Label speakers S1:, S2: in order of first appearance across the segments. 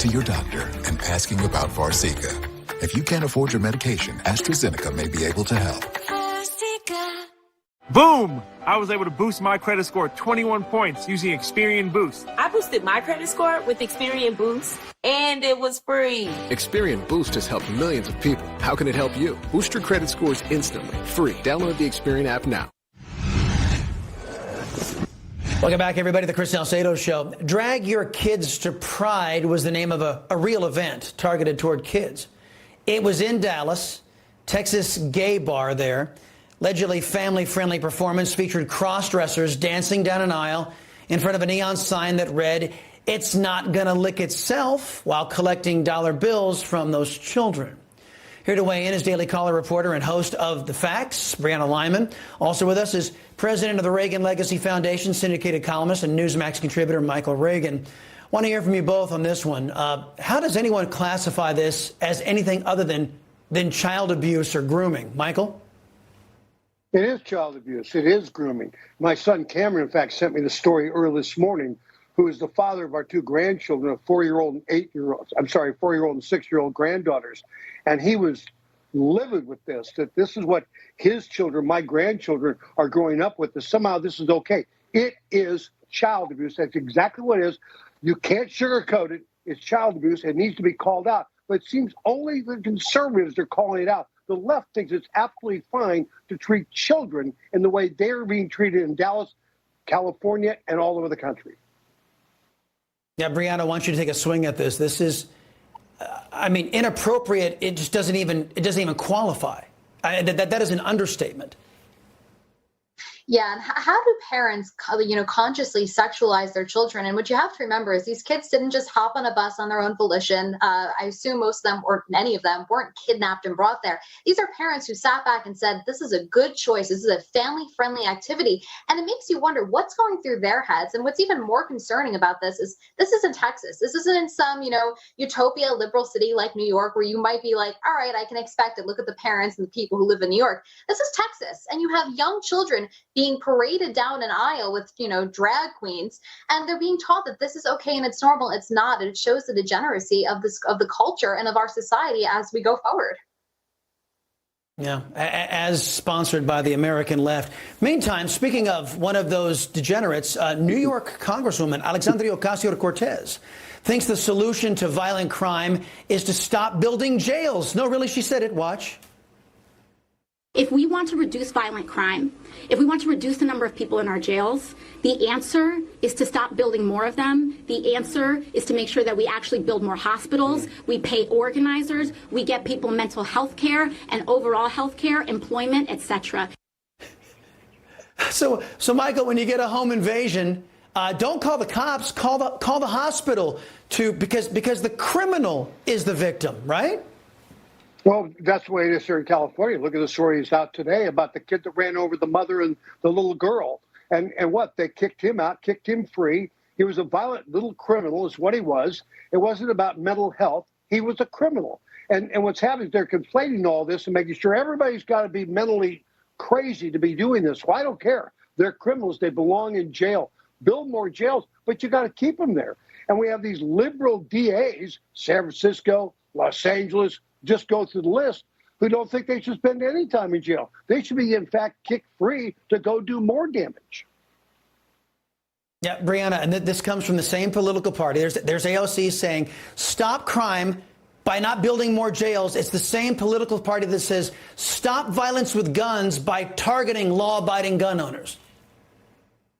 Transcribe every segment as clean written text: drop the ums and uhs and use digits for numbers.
S1: To your doctor and asking about Farxiga. If you can't afford your medication, AstraZeneca may be able to help.
S2: Boom! I was able to boost my credit score 21 points using Experian Boost.
S3: I boosted my credit score with Experian Boost, and it was free.
S4: Experian Boost has helped millions of people. How can it help you? Boost your credit scores instantly. Free. Download the Experian app now.
S5: Welcome back, everybody, to the Chris Salcedo Show. Drag Your Kids to Pride was the name of a real event targeted toward kids. It was in Dallas, Texas gay bar there. Allegedly family-friendly performance featured cross-dressers dancing down an aisle in front of a neon sign that read, "It's not gonna lick itself," while collecting dollar bills from those children. Here to weigh in is Daily Caller reporter and host of The Facts, Brianna Lyman. Also with us is president of the Reagan Legacy Foundation, syndicated columnist and Newsmax contributor Michael Reagan. Want to hear from you both on this one. How does anyone classify this as anything other than child abuse or grooming? Michael?
S6: It is child abuse. It is grooming. My son Cameron, in fact, sent me the story early this morning, who is the father of our two grandchildren, a 4-year-old and 8-year-old, 4-year-old and 6-year-old granddaughters. And he was livid with this, that this is what his children, my grandchildren, are growing up with, that somehow this is okay. It is child abuse. That's exactly what it is. You can't sugarcoat it. It's child abuse. It needs to be called out. But it seems only the conservatives are calling it out. The left thinks it's absolutely fine to treat children in the way they're being treated in Dallas, California, and all over the country.
S5: Yeah, Brianna, I want you to take a swing at this. This is, inappropriate. It just doesn't even qualify. That is an understatement.
S7: Yeah, and how do parents, consciously sexualize their children? And what you have to remember is these kids didn't just hop on a bus on their own volition. I assume most of them, or many of them, weren't kidnapped and brought there. These are parents who sat back and said, this is a good choice. This is a family-friendly activity. And it makes you wonder what's going through their heads. And what's even more concerning about this is this isn't Texas. This isn't in some, utopia liberal city like New York, where you might be like, all right, I can expect it. Look at the parents and the people who live in New York. This is Texas. And you have young children being paraded down an aisle with, drag queens, and they're being taught that this is okay and it's normal. It's not. And it shows the degeneracy of the culture and of our society as we go forward.
S5: Yeah, as sponsored by the American left. Meantime, speaking of one of those degenerates, New York Congresswoman Alexandria Ocasio-Cortez thinks the solution to violent crime is to stop building jails. No, really, she said it. Watch.
S8: If we want to reduce violent crime, if we want to reduce the number of people in our jails, the answer is to stop building more of them. The answer is to make sure that we actually build more hospitals, we pay organizers, we get people mental health care and overall health care, employment, etc.
S5: So Michael, when you get a home invasion, don't call the cops, call the hospital because the criminal is the victim, right?
S6: Well, that's the way it is here in California. Look at the story that's out today about the kid that ran over the mother and the little girl. And what? They kicked him out, kicked him free. He was a violent little criminal is what he was. It wasn't about mental health. He was a criminal. And what's happening is they're conflating all this and making sure everybody's got to be mentally crazy to be doing this. Well, I don't care. They're criminals. They belong in jail. Build more jails, but you got to keep them there. And we have these liberal DAs, San Francisco, Los Angeles, just go through the list, who don't think they should spend any time in jail. They should be, in fact, kicked free to go do more damage.
S5: Yeah, Brianna, and this comes from the same political party. There's AOC saying, stop crime by not building more jails. It's the same political party that says, stop violence with guns by targeting law-abiding gun owners.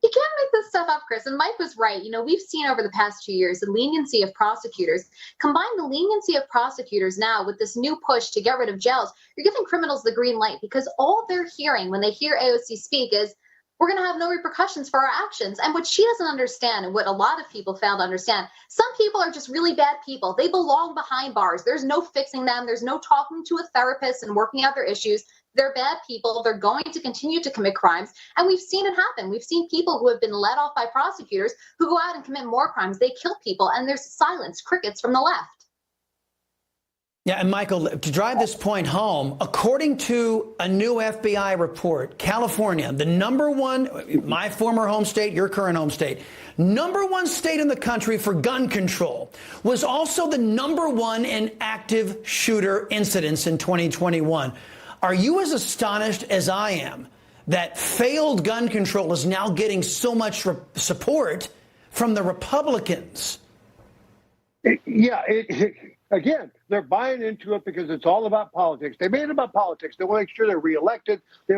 S7: You can't make this stuff up, Chris. And Mike was right. We've seen over the past 2 years the leniency of prosecutors. Combine the leniency of prosecutors now with this new push to get rid of jails. You're giving criminals the green light because all they're hearing when they hear AOC speak is, we're going to have no repercussions for our actions. And what she doesn't understand, and what a lot of people fail to understand, some people are just really bad people. They belong behind bars. There's no fixing them. There's no talking to a therapist and working out their issues. They're bad people. They're going to continue to commit crimes. And we've seen it happen. We've seen people who have been let off by prosecutors who go out and commit more crimes. They kill people, and there's silence, crickets from the left.
S5: Yeah, and Michael, to drive this point home, according to a new FBI report, California, the number one, my former home state, your current home state, number one state in the country for gun control, was also the number one in active shooter incidents in 2021. Are you as astonished as I am that failed gun control is now getting so much support from the Republicans?
S6: Again, they're buying into it because it's all about politics. They made it about politics. They want to make sure they're reelected. They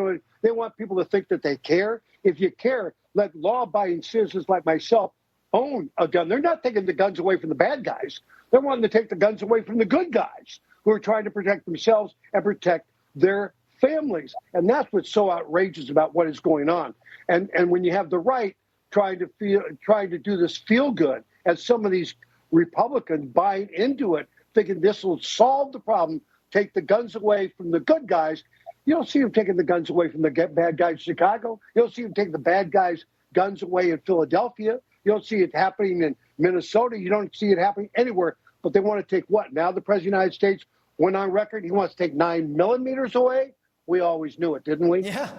S6: want people to think that they care. If you care, let law-abiding citizens like myself own a gun. They're not taking the guns away from the bad guys. They're wanting to take the guns away from the good guys who are trying to protect themselves and protect their families. And that's what's so outrageous about what is going on. And when you have the right trying to do this feel good, as some of these Republicans buying into it, thinking this will solve the problem, take the guns away from the good guys. You don't see them taking the guns away from the bad guys in Chicago. You don't see them taking the bad guys' guns away in Philadelphia. You don't see it happening in Minnesota. You don't see it happening anywhere. But they want to take what? Now the President of the United States went on record. He wants to take 9mm away. We always knew it, didn't we?
S5: Yeah.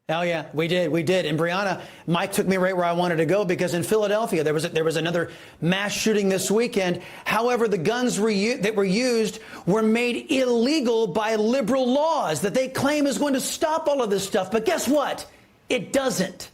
S5: Oh, yeah, we did. And Brianna, Mike took me right where I wanted to go, because in Philadelphia, there was another mass shooting this weekend. However, the guns that were used were made illegal by liberal laws that they claim is going to stop all of this stuff. But guess what? It doesn't.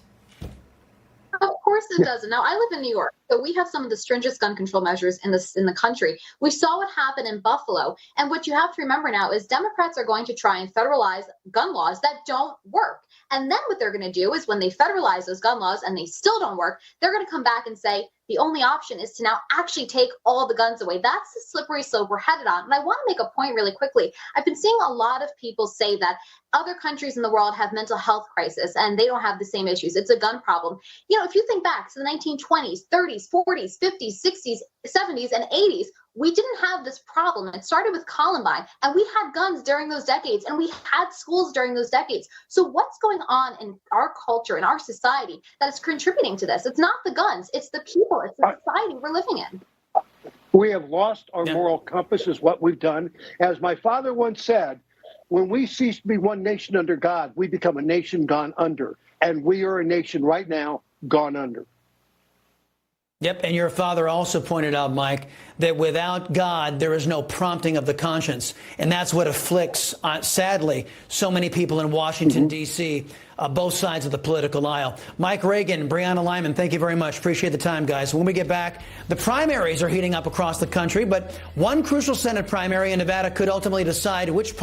S7: Of course it doesn't. Now, I live in New York, so we have some of the stringent gun control measures in the country. We saw what happened in Buffalo. And what you have to remember now is Democrats are going to try and federalize gun laws that don't work. And then what they're going to do is when they federalize those gun laws and they still don't work, they're going to come back and say the only option is to now actually take all the guns away. That's the slippery slope we're headed on. And I want to make a point really quickly. I've been seeing a lot of people say that other countries in the world have mental health crisis and they don't have the same issues. It's a gun problem. You know, if you think back to the 1920s, 30s, 40s, 50s, 60s, 70s, and 80s, we didn't have this problem. It started with Columbine, and we had guns during those decades, and we had schools during those decades. So what's going on in our culture, in our society, that is contributing to this? It's not the guns. It's the people. It's the society we're living in.
S6: We have lost our moral compass is what we've done. As my father once said, when we cease to be one nation under God, we become a nation gone under. And we are a nation right now gone under.
S5: Yep, and your father also pointed out, Mike, that without God, there is no prompting of the conscience. And that's what afflicts, sadly, so many people in Washington, D.C., both sides of the political aisle. Mike Reagan, Brianna Lyman, thank you very much. Appreciate the time, guys. When we get back, the primaries are heating up across the country, but one crucial Senate primary in Nevada could ultimately decide which